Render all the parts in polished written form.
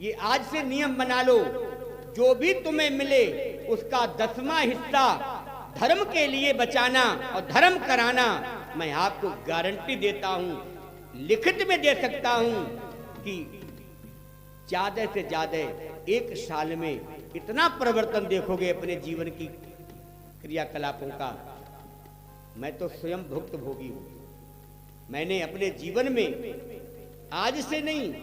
ये आज से नियम बना लो, जो भी तुम्हें मिले उसका 10वां हिस्सा धर्म के लिए बचाना और धर्म कराना। मैं आपको गारंटी देता हूं, लिखित में दे सकता हूं कि ज्यादा से ज्यादा 1 साल में इतना परिवर्तन देखोगे अपने जीवन की क्रियाकलापों का। मैं तो स्वयं भुक्त भोगी हूं। मैंने अपने जीवन में आज से नहीं,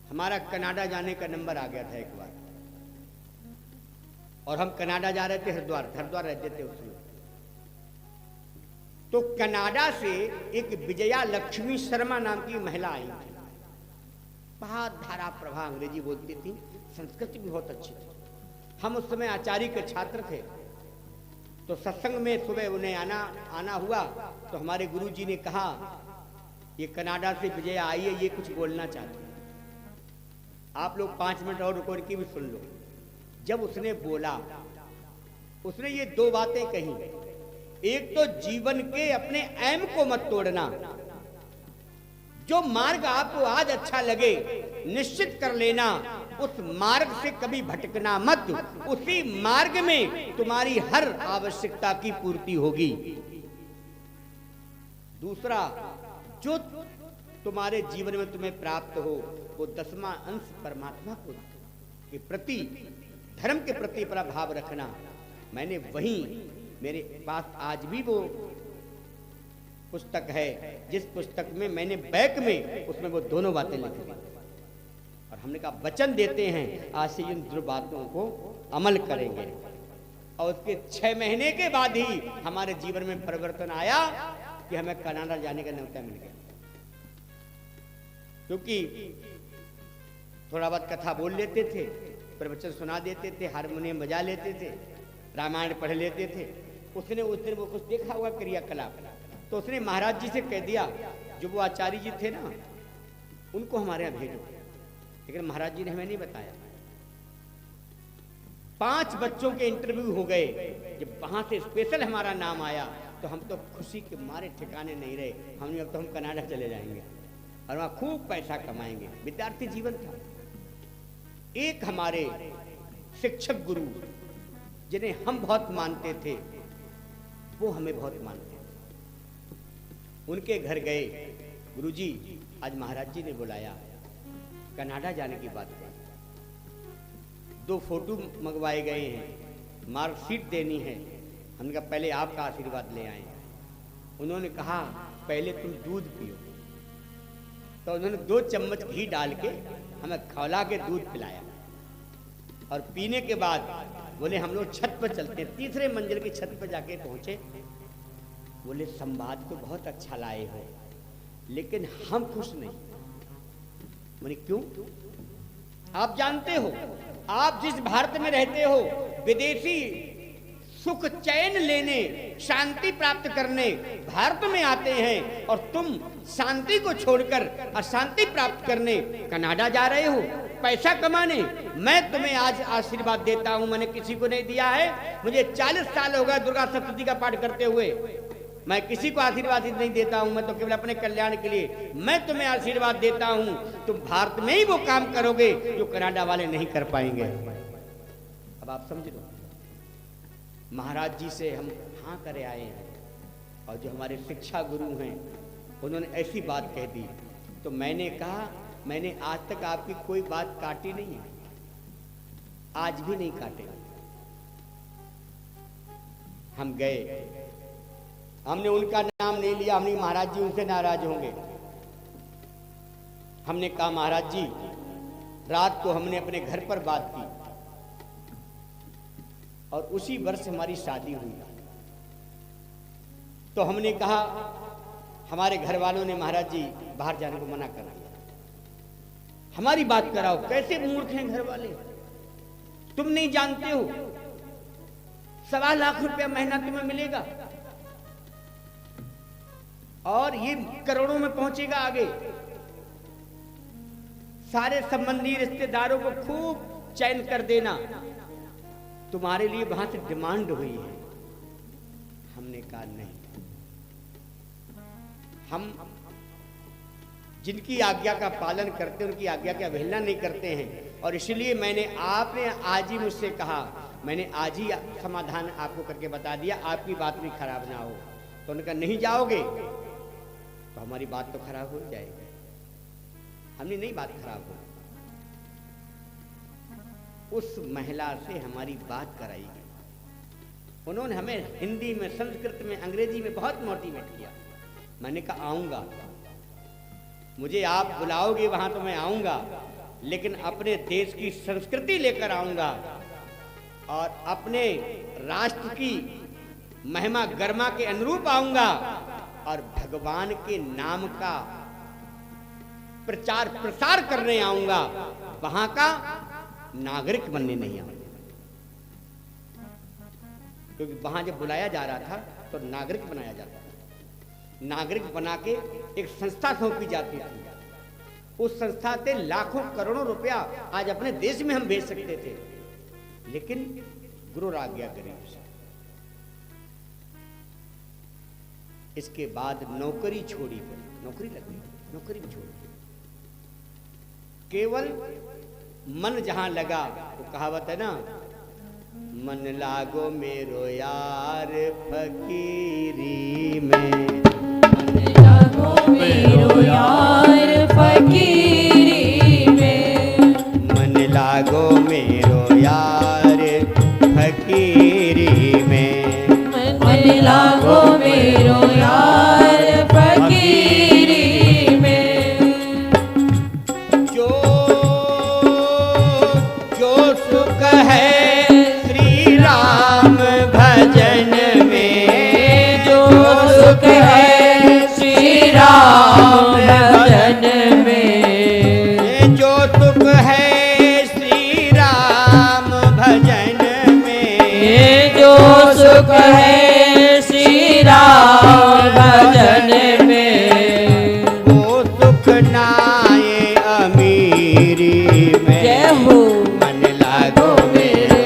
हमारा कनाडा जाने का नंबर आ गया था एक बार, और हम कनाडा जा रहे थे, हरिद्वार रहते थे उसमें। तो कनाडा से एक विजया लक्ष्मी शर्मा नाम की महिला आई थी, बहुत धारा प्रभा अंग्रेजी बोलती थी, संस्कृत भी बहुत अच्छी थी। हम उस समय आचार्य के छात्र थे, तो सत्संग में सुबह उन्हें आना हुआ, तो हमारे गुरुजी ने कहा ये कनाडा से विजया आई है, ये कुछ बोलना चाहती है, आप लोग 5 मिनट और रुको, इनकी भी सुन लो। जब उसने बोला, उसने ये 2 बातें कही। एक तो जीवन के अपने ऐम को मत तोड़ना, जो मार्ग आपको आज अच्छा लगे निश्चित कर लेना, उस मार्ग से कभी भटकना मत, उसी मार्ग में तुम्हारी हर आवश्यकता की पूर्ति होगी। दूसरा, जो तुम्हारे जीवन में तुम्हें प्राप्त हो वो 10वां अंश परमात्मा को के प्रति, धर्म के प्रति अपना भाव रखना। मैंने वहीं, मेरे पास आज भी वो पुस्तक है, जिस पुस्तक में मैंने बैक में उसमें वो दोनों बातें लिखी, और हमने कहा वचन देते हैं आज से इन 2 बातों को अमल करेंगे। और उसके 6 महीने के बाद ही हमारे जीवन में परिवर्तन आया कि हमें कनाडा जाने का न्योता मिल गया। क्योंकि थोड़ा बहुत कथा बोल लेते थे, प्रवचन सुना देते थे, हारमोनियम बजा लेते थे, रामायण पढ़ लेते थे। उसने उस दिन वो कुछ देखा हुआ क्रियाकलाप, तो उसने महाराज जी से कह दिया, जो वो आचार्य जी थे ना, उनको हमारे यहाँ भेजो। लेकिन महाराज जी ने हमें नहीं बताया। 5 बच्चों के इंटरव्यू हो गए। जब वहां से स्पेशल हमारा नाम आया तो हम तो खुशी के मारे ठिकाने नहीं रहे। हमने अब तो हम कनाडा चले जाएंगे और वहां खूब पैसा कमाएंगे। विद्यार्थी जीवन था। एक हमारे शिक्षक गुरु जिन्हें हम बहुत मानते थे, वो हमें बहुत मानते थे। उनके घर गए, गुरुजी आज महाराज जी ने बुलाया, कनाडा जाने की बात है, 2 फोटो मंगवाए गए हैं, मार्कशीट देनी है। हमने कहा पहले आपका आशीर्वाद ले आए। उन्होंने कहा पहले तुम दूध पियो। तो उन्होंने 2 चम्मच घी डाल के हमें खौला के दूध पिलाया, और पीने के बाद बोले हम लोग छत पर चलते हैं। 3रे मंजिल की छत पर जाके पहुंचे। बोले संवाद तो बहुत अच्छा लाए हो, लेकिन हम खुश नहीं। मैंने क्यों? आप जानते हो, आप जिस भारत में रहते हो, विदेशी सुख चैन लेने, शांति प्राप्त करने भारत में आते हैं, और तुम शांति को छोड़कर अशांति प्राप्त करने कनाडा जा रहे हो, पैसा कमाने। मैं तुम्हें आज आशीर्वाद देता हूं, मैंने किसी को नहीं दिया है। मुझे 40 साल हो गए दुर्गा सप्तशती का पाठ करते हुए। मैं किसी को आशीर्वाद नहीं देता हूं, मैं तो केवल अपने कल्याण के लिए मैं तुम्हें आशीर्वाद देता हूं। तुम भारत में ही वो काम करोगे जो कनाडा वाले नहीं कर पाएंगे। अब आप समझ लो, महाराज जी से हम हाँ करे आए हैं, और जो हमारे शिक्षा गुरु हैं उन्होंने ऐसी बात कह दी। तो मैंने कहा मैंने आज तक आपकी कोई बात काटी नहीं है, आज भी नहीं काटेगा। हम गए, हमने उनका नाम नहीं लिया, हमने महाराज जी उनसे नाराज होंगे। हमने कहा महाराज जी, रात को हमने अपने घर पर बात की, और उसी वर्ष हमारी शादी हुई। तो हमने कहा, हमारे घर वालों ने महाराज जी बाहर जाने को मना कर दिया, हमारी बात कराओ। कैसे मूर्ख हैं घर वाले, तुम नहीं जानते हो 1.25 लाख रुपया महीना तुम्हें मिलेगा, और ये करोड़ों में पहुंचेगा आगे। सारे संबंधी रिश्तेदारों को खूब चयन कर देना, तुम्हारे लिए वहां से डिमांड हुई है। हमने कहा नहीं, हम जिनकी आज्ञा का पालन करते हैं, उनकी आज्ञा की अवहेलना नहीं करते हैं। और इसलिए आपने आज ही मुझसे कहा, मैंने आज ही समाधान आपको करके बता दिया, आपकी बात भी खराब ना हो। तो उन्होंने कहा नहीं जाओगे तो हमारी बात तो खराब हो जाएगी। हमने नहीं बात खराब हो, उस महिला से हमारी बात कराई गई। उन्होंने हमें हिंदी में, संस्कृत में, अंग्रेजी में बहुत मोटिवेट किया। मैंने कहा आऊंगा, मुझे आप बुलाओगे वहां तो मैं आऊंगा, लेकिन अपने देश की संस्कृति लेकर आऊंगा और अपने राष्ट्र की महिमा गरिमा के अनुरूप आऊंगा और भगवान के नाम का प्रचार प्रसार करने आऊंगा, वहां का नागरिक बनने नहीं आऊंगा। क्योंकि वहां जब बुलाया जा रहा था तो नागरिक बनाया जाता था। नागरिक बना के एक संस्था सौंपी जाती थी। उस संस्था से लाखों करोड़ों रुपया आज अपने देश में हम भेज सकते थे, लेकिन गुरु आज्ञा गरीब से। इसके बाद नौकरी छोड़ी, नौकरी लग गई, नौकरी भी छोड़ी। केवल मन जहां लगा, वो कहावत है ना, मन लागो मेरो यार फकीरी में, मन लागो मेरो यार फकीरी में, मन लागो मेरो यार फकीरी में, मन लागो मेरो यार फकीरी में। जो जो सुख है भजन में, जो सुख है श्री राम भजन में, जो सुख है श्री राम भजन में, जो सुख है श्री राम भजन में, वो सुख नाए अमीरी में। जय हो। मन लागो मेरे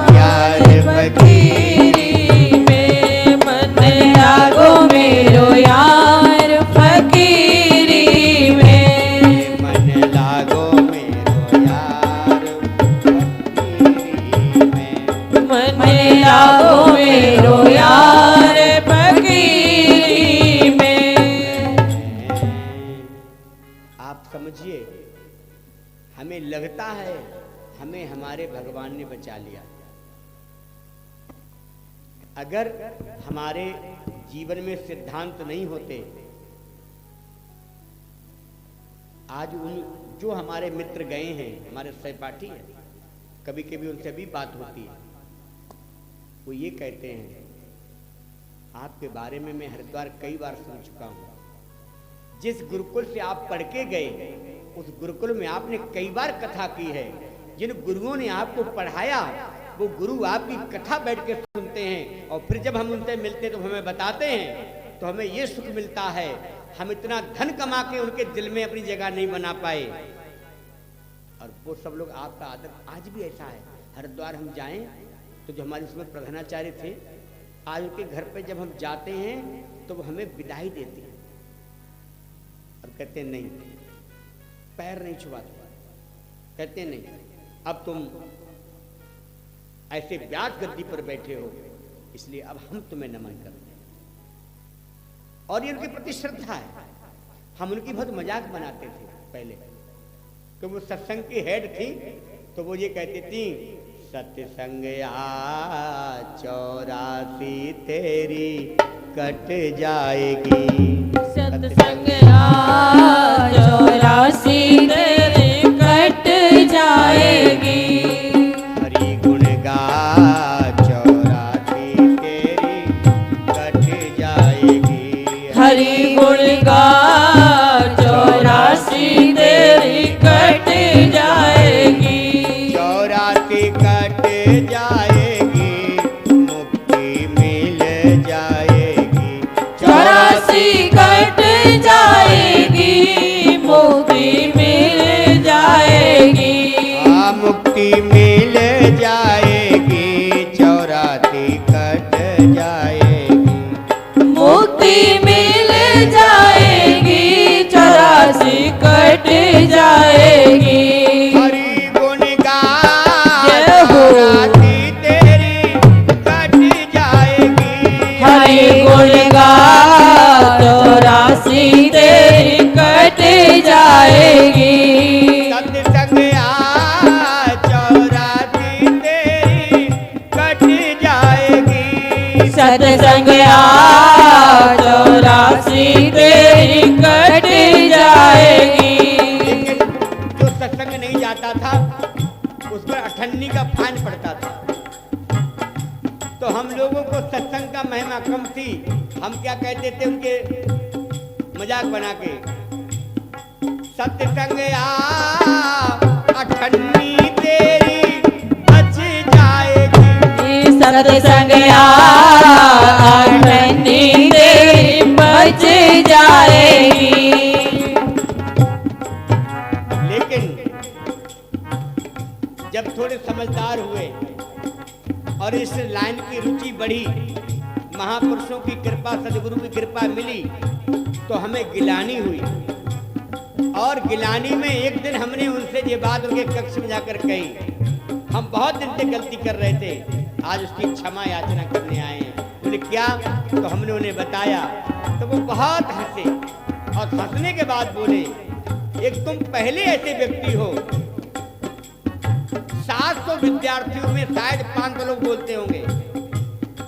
यार फकीरी में, मन लागो मेरो यार फकीरी में, मन लागो मेरो यार फकीरी में, मन लागो मेरो यार फकीरी में। आप समझिए, हमें लगता है हमें हमारे भगवान ने बचा लिया। अगर हमारे जीवन में सिद्धांत नहीं होते, आज उन जो हमारे मित्र गए हैं, हमारे सहपाठी हैं, कभी कभी उनसे भी बात होती है, वो ये कहते हैं आपके बारे में मैं हरिद्वार कई बार सुन चुका हूँ। जिस गुरुकुल से आप पढ़ के गए, उस गुरुकुल में आपने कई बार कथा की है। जिन गुरुओं ने आपको पढ़ाया, वो गुरु आपकी कथा बैठ के सुनते हैं, और फिर जब हम उनसे मिलते हैं तो हमें बताते हैं, तो हमें ये सुख मिलता है। हम इतना धन कमा के उनके दिल में अपनी जगह नहीं बना पाए, और वो सब लोग आपका आदर आज भी ऐसा है। हरिद्वार हम जाएं तो जो हमारे उसमें प्रधानाचार्य थे, आज उनके घर पे जब हम जाते हैं तो वो हमें विदाई देते हैं और कहते हैं नहीं, पैर नहीं छुआते, कहते नहीं, अब तुम ऐसे व्यास गद्दी पर बैठे हो, इसलिए अब हम तुम्हें नमन करते हैं। और ये उनके प्रति श्रद्धा है। हम उनकी बहुत मजाक बनाते थे पहले, तो वो सत्संग की हेड थी, तो वो ये कहती थी, सत्संग आ 84 तेरी कट जाएगी, सत्संग आ 84 तेरी कट जाएगी, हरि गुण गा 84 तेरी कट जाएगी, हरि गुण गा 84 तेरी कट जाएगी, 84 कट जाएगी, मुक्ति मिल जाएगी, 84 कट जाएगी, मुक्ति मिल जाएगी, मुक्ति मिल जाएगी, 84 कट जाएगी, मुक्ति मिल जाएगी, 84 जाएगी। सत्संग चौरासी तेरी कट जाएगी। सत्संग चौरासी तेरी कट जाएगी। लेकिन जो सत्संग नहीं जाता था उस पर 98 का फाइन पड़ता था। तो हम लोगों को सत्संग का महिमा कम थी। हम क्या कहते थे उनके मजाक बना के, सत्संग 98 तेरी बच जाएगी। सत्संग 98 तेरी बच जाएगी। लेकिन जब थोड़े समझदार हुए और इस लाइन की रुचि बढ़ी, महापुरुषों की कृपा, सदगुरु की कृपा मिली, तो हमें गिलानी हुई। और गिलानी में एक दिन हमने उनसे ये बात उनके कक्ष में जाकर कही, हम बहुत दिन से गलती कर रहे थे, आज उसकी क्षमा याचना करने आए हैं। बोले क्या? तो हमने उन्हें बताया तो वो बहुत हंसे और हंसने के बाद बोले, एक तुम पहले ऐसे व्यक्ति हो, 700 विद्यार्थियों में शायद 500 लोग बोलते होंगे,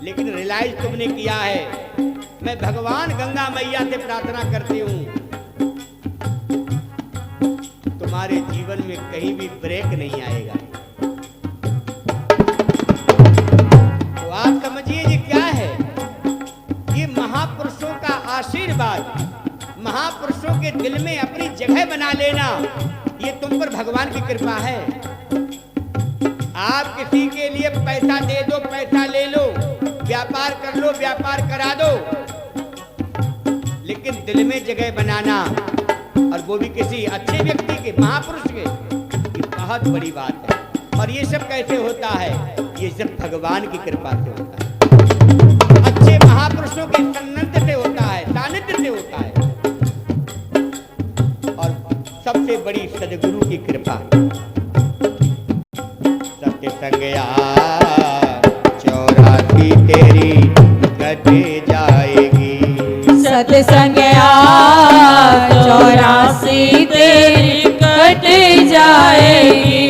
लेकिन रियलाइज तुमने किया है। मैं भगवान गंगा मैया से प्रार्थना करती हूँ तुम्हारे जीवन में कहीं भी ब्रेक नहीं आएगा। तो आप समझिए ये क्या है? ये महापुरुषों का आशीर्वाद, महापुरुषों के दिल में अपनी जगह बना लेना, ये तुम पर भगवान की कृपा है। आप किसी के लिए पैसा दे दो, पैसा ले लो, व्यापार कर लो, व्यापार करा दो, लेकिन दिल में जगह बनाना, और वो भी किसी अच्छे व्यक्ति के, महापुरुष के, ये बहुत बड़ी बात है। और ये सब कैसे होता है? ये सब भगवान की कृपा से होता है, अच्छे महापुरुषों के सान्निध्य से होता है, सानिध्य से होता है, और सबसे बड़ी सदगुरु की कृपा। सत्संग 84 तेरी कट जाएगी। सत्संग 84 तेरी कट जाएगी।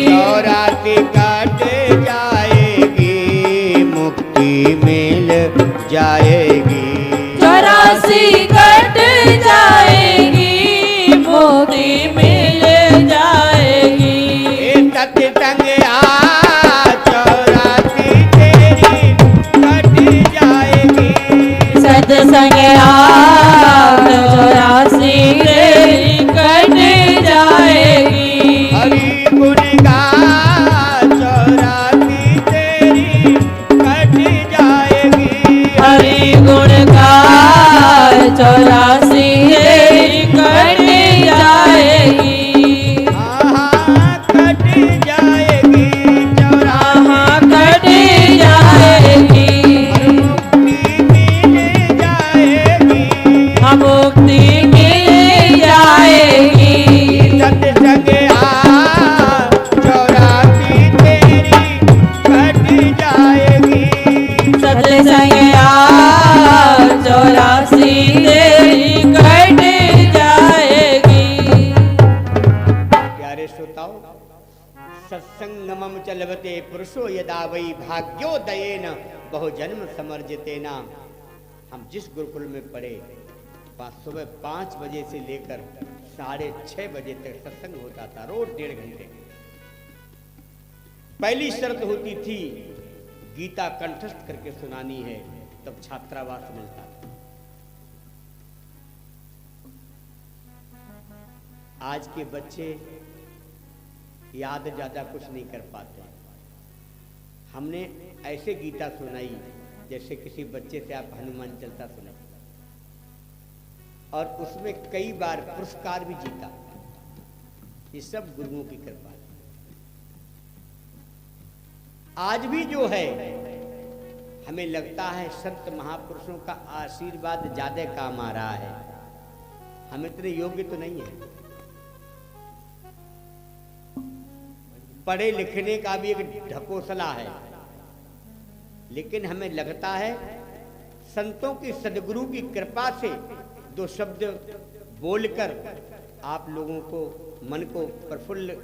84 कट जाएगी, मुक्ति मिल जाएगी। 84 कट जाएगी, मुक्ति मिल जाएगी। सत्संग 84 तेरी कट जाएगी। सत्संग 84 तेरी कट जाएगी। हरि गुण गा 84 तेरी कट जाएगी। हरि गुण का 84 तेरी कट जाएगी। कट जाएगी 84 कट जाएगी। मुक्ति मिल जाएगी। मुक्ति मिल जाएगी। सत्संग 84 तेरी कट जाएगी। सत्संग 84 तेरी कट जाएगी। प्यारे श्रोताओ, सत्संगमम चलवते पुरुषो यदा वै भाग्योदयेन बहुजन्म समर्जितेन। हम जिस गुरुकुल में पढ़े, सुबह 5 बजे से लेकर 6:30 बजे तक सत्संग होता था, रोज 1.5 घंटे। पहली शर्त होती थी गीता कंठस्थ करके सुनानी है, तब छात्रावास मिलता था। आज के बच्चे याद ज्यादा कुछ नहीं कर पाते। हमने ऐसे गीता सुनाई जैसे किसी बच्चे से आप हनुमान चालीसा सुनाई, और उसमें कई बार पुरस्कार भी जीता। ये सब गुरुओं की कृपा है। आज भी जो है हमें लगता है संत महापुरुषों का आशीर्वाद ज्यादा काम आ रहा है, हम इतने योग्य तो नहीं है। पढ़े लिखने का भी एक ढकोसला है, लेकिन हमें लगता है संतों की सदगुरु की कृपा से 2 शब्द बोलकर आप लोगों को मन को प्रफुल्ल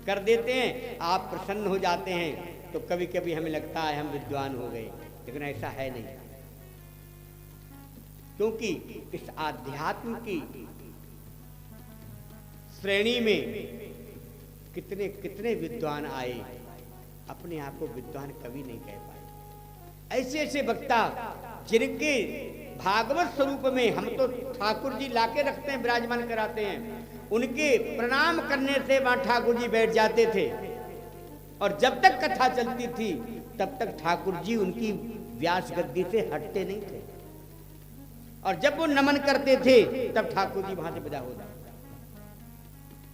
कर देते हैं, आप प्रसन्न हो जाते हैं, तो कभी कभी हमें लगता है हम विद्वान हो गए, लेकिन ऐसा है नहीं। क्योंकि इस आध्यात्म की श्रेणी में कितने कितने विद्वान आए, अपने आप को विद्वान कभी नहीं कह पाए। ऐसे ऐसे वक्ता जिनके भागवत स्वरूप में हम तो ठाकुर जी लाके रखते हैं, विराजमान कराते हैं, उनके प्रणाम करने से वहां ठाकुर जी बैठ जाते थे, और जब तक कथा चलती थी तब तक ठाकुर जी उनकी व्यास गद्दी से हटते नहीं थे, और जब वो नमन करते थे तब ठाकुर जी वहां से विदा हो जाते।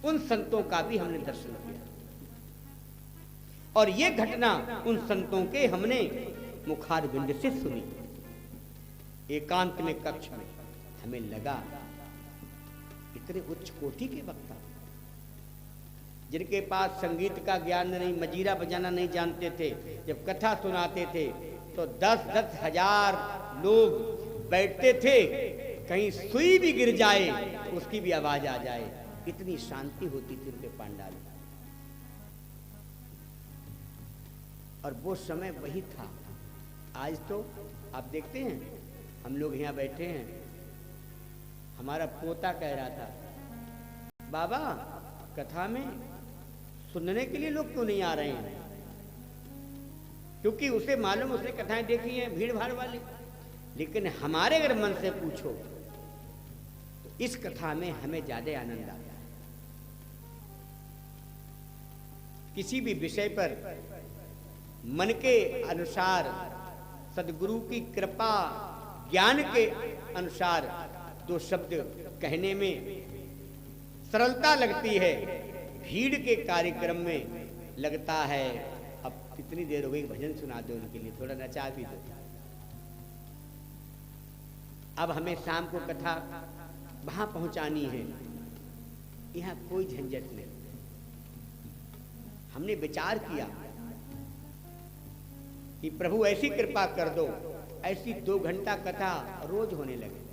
उन संतों का भी हमने दर्शन किया, और ये घटना उन संतों के हमने मुखारबिंद से सुनी, एकांत में कक्ष में। हमें लगा इतने उच्च कोटि के वक्ता, जिनके पास संगीत का ज्ञान नहीं, मजीरा बजाना नहीं जानते थे, जब कथा सुनाते थे तो 10-10 हजार लोग बैठते थे, कहीं सुई भी गिर जाए तो उसकी भी आवाज आ जाए, इतनी शांति होती थी उनके पांडाल में। और वो समय वही था। आज तो आप देखते हैं, हम लोग यहाँ बैठे हैं, हमारा पोता कह रहा था, बाबा कथा में सुनने के लिए लोग क्यों नहीं आ रहे हैं? क्योंकि उसे मालूम, उसने कथाएं देखी हैं भीड़ भाड़ वाली, लेकिन हमारे अगर मन से पूछो तो इस कथा में हमें ज्यादा आनंद आता है। किसी भी विषय पर मन के अनुसार, सदगुरु की कृपा ज्ञान के अनुसार दो शब्द कहने में सरलता लगती है, भीड़ के कार्यक्रम में लगता है अब कितनी देर हो गई, भजन सुना दो उनके लिए, थोड़ा नचा भी दो। अब हमें शाम को कथा वहां पहुंचानी है, यहां कोई झंझट नहीं। हमने विचार किया कि प्रभु ऐसी कृपा कर दो, ऐसी 2 घंटा कथा रोज होने लगे।